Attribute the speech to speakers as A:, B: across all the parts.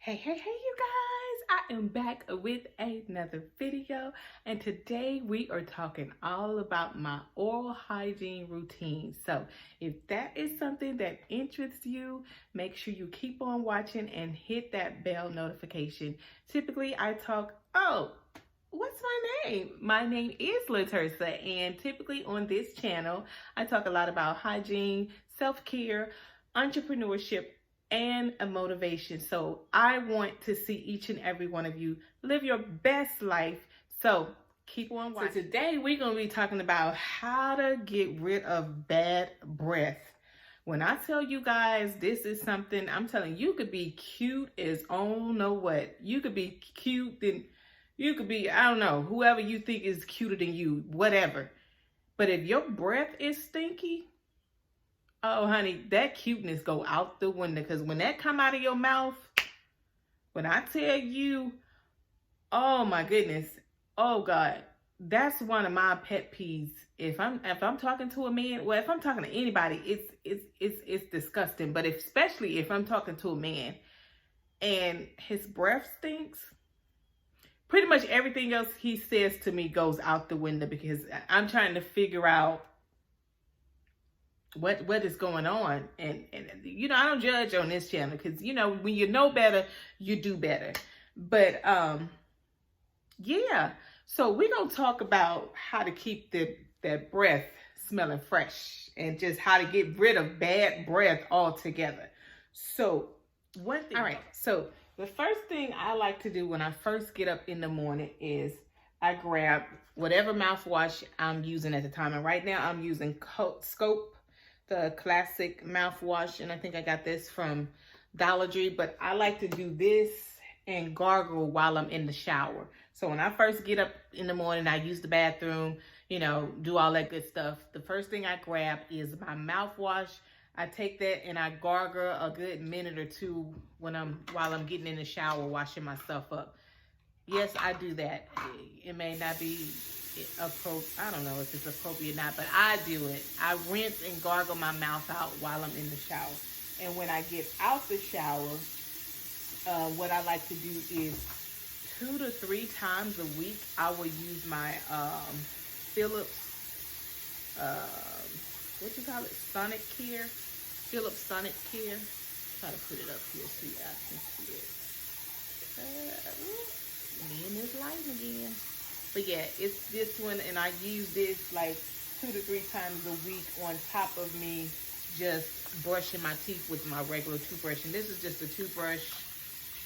A: Hey you guys, I am back with another video, and today we are talking all about my oral hygiene routine. So if that is something that interests you, make sure you keep on watching and hit that bell notification. Typically I talk, what's my name? My name is LaTersa, and typically on this channel I talk a lot about hygiene, self-care, entrepreneurship, and a motivation. So I want to see each and every one of you live your best life. So keep on watching. So today we're going to be talking about how to get rid of bad breath. When I tell you guys, this is something, I'm telling you, could be cute as oh no what. You could be cute, then you could be, I don't know, whoever you think is cuter than you, whatever. But if your breath is stinky, oh, honey, that cuteness go out the window, because when that come out of your mouth, when I tell you, oh my goodness, oh God, that's one of my pet peeves. If I'm talking to a man, well, if I'm talking to anybody, it's disgusting. But especially if I'm talking to a man and his breath stinks, pretty much everything else he says to me goes out the window, because I'm trying to figure out what is going on. And you know, I don't judge on this channel, because you know, when you know better, you do better. But yeah, so we're gonna talk about how to keep that breath smelling fresh, and just how to get rid of bad breath altogether. So one thing, all right, so the first thing I like to do when I first get up in the morning is I grab whatever mouthwash I'm using at the time. And right now I'm using Scope, the classic mouthwash, and I think I got this from Dollar Tree. But I like to do this and gargle while I'm in the shower. So when I first get up in the morning, I use the bathroom, you know, do all that good stuff. The first thing I grab is my mouthwash. I take that and I gargle a good minute or two while I'm getting in the shower, washing myself up. Yes, I do that. It may not be appropriate. I don't know if it's appropriate or not, but I do it. I rinse and gargle my mouth out while I'm in the shower. And when I get out the shower, what I like to do is 2 to 3 times a week, I will use my Philips, what you call it, Sonic Care, Philips Sonic Care. Try to put it up here so you guys can see it. Me and this lighting again. But yeah, it's this one, and I use this like 2 to 3 times a week on top of me just brushing my teeth with my regular toothbrush. And this is just a toothbrush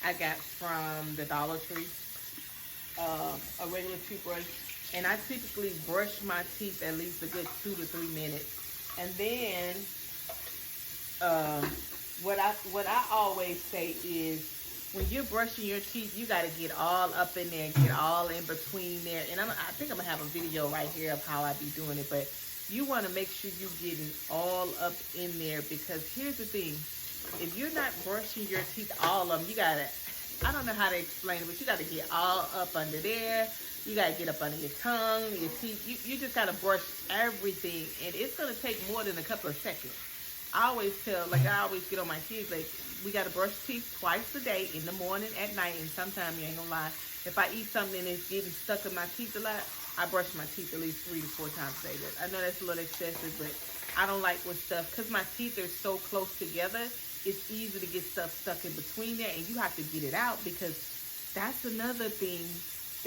A: I got from the Dollar Tree, a regular toothbrush. And I typically brush my teeth at least a good 2 to 3 minutes. And then what I always say is, when you're brushing your teeth, you got to get all up in there, get all in between there. And I think I'm going to have a video right here of how I be doing it. But you want to make sure you're getting all up in there, because here's the thing. If you're not brushing your teeth, all of them, you got to, I don't know how to explain it, but you got to get all up under there. You got to get up under your tongue, your teeth. You just got to brush everything. And it's going to take more than a couple of seconds. I always tell, like I always get on my kids, like, we got to brush teeth twice a day, in the morning, at night. And sometimes, you ain't gonna lie, if I eat something that's getting stuck in my teeth a lot, I brush my teeth at least 3 to 4 times a day. But I know that's a little excessive, but I don't like with stuff, because my teeth are so close together, it's easy to get stuff stuck in between there, and you have to get it out, because that's another thing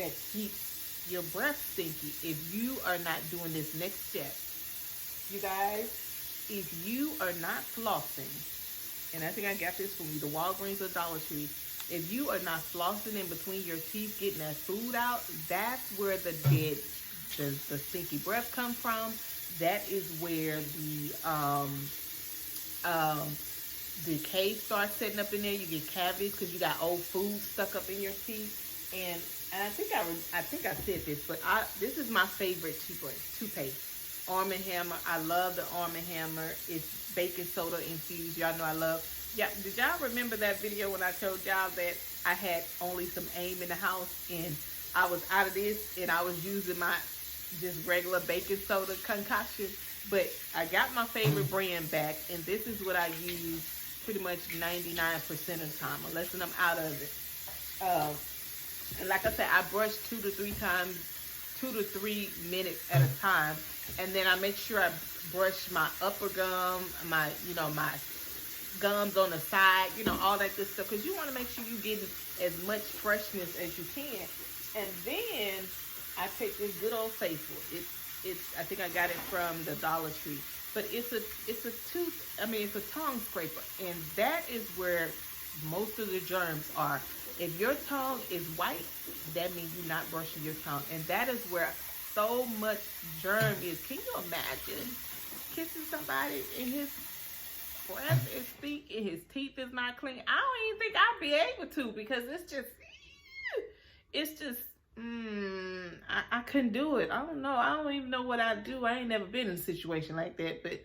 A: that keeps your breath stinky. If you are not doing this next step, you guys, if you are not flossing, and I think I got this from either Walgreens or Dollar Tree, if you are not flossing in between your teeth, getting that food out, that's where the stinky breath comes from. That is where the cave starts setting up in there. You get cavities because you got old food stuck up in your teeth. And I think I said this, but this is my favorite toothpaste. Arm & Hammer. I love the Arm & Hammer. It's baking soda infused. Y'all know I love. Yeah, did y'all remember that video when I told y'all that I had only some AIM in the house, and I was out of this, and I was using my just regular baking soda concoction? But I got my favorite brand back, and this is what I use pretty much 99% of the time, unless I'm out of it. And like I said, I brush 2 to 3 times, 2 to 3 minutes at a time. And then I make sure I brush my upper gum, my, you know, my gums on the side, you know, all that good stuff. Because you want to make sure you're getting as much freshness as you can. And then I take this good old faithful. It's I think I got it from the Dollar Tree. But it's a tongue scraper. And that is where most of the germs are. If your tongue is white, that means you're not brushing your tongue. And that is where so much germ is. Can you imagine kissing somebody and his breath is stink and his teeth is not clean? I don't even think I'd be able to, because I couldn't do it. I don't know. I don't even know what I'd do. I ain't never been in a situation like that, but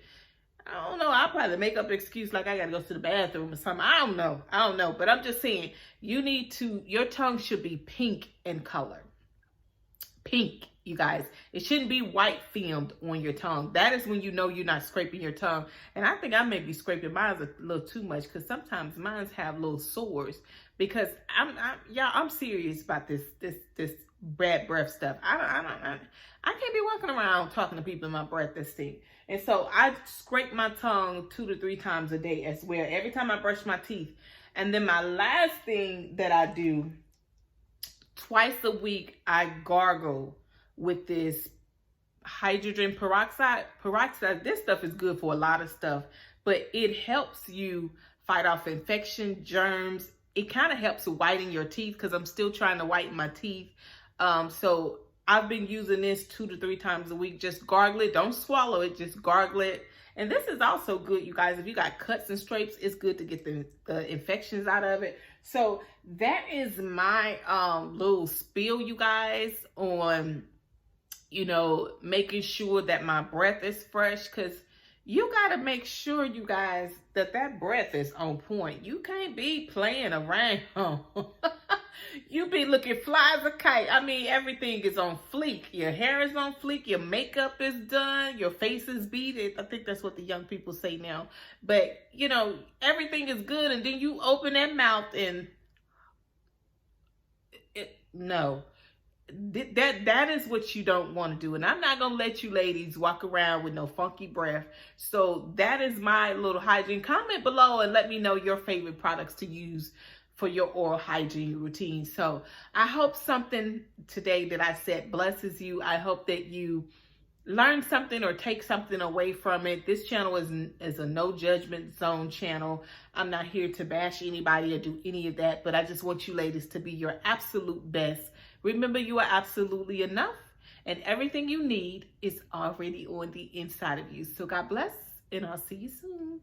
A: I don't know. I'll probably make up an excuse like I gotta go to the bathroom or something. I don't know. But I'm just saying, your tongue should be pink in color. Pink, you guys. It shouldn't be white filmed on your tongue. That is when you know you're not scraping your tongue. And I think I may be scraping mine a little too much, because sometimes mine have little sores. Because I'm serious about this bad breath stuff. I can't be walking around talking to people in my breath that stink. And so I scrape my tongue 2 to 3 times a day as well, every time I brush my teeth. And then my last thing that I do, twice a week, I gargle with this hydrogen peroxide. This stuff is good for a lot of stuff, but it helps you fight off infection, germs. It kind of helps whiten your teeth, because I'm still trying to whiten my teeth. So I've been using this 2 to 3 times a week. Just gargle it. Don't swallow it. Just gargle it. And this is also good, you guys. If you got cuts and scrapes, it's good to get the infections out of it. So that is my little spiel, you guys, on, you know, making sure that my breath is fresh. Because you got to make sure, you guys, that breath is on point. You can't be playing around. You be looking fly as a kite. I mean, everything is on fleek. Your hair is on fleek. Your makeup is done. Your face is beat. I think that's what the young people say now. But, you know, everything is good. And then you open that mouth and no. That is what you don't want to do. And I'm not going to let you ladies walk around with no funky breath. So that is my little hygiene. Comment below and let me know your favorite products to use for your oral hygiene routine. So I hope something today that I said blesses you. I hope that you learn something or take something away from it. This channel is a no judgment zone channel. I'm not here to bash anybody or do any of that, but I just want you ladies to be your absolute best. Remember, you are absolutely enough, and everything you need is already on the inside of you. So God bless, and I'll see you soon.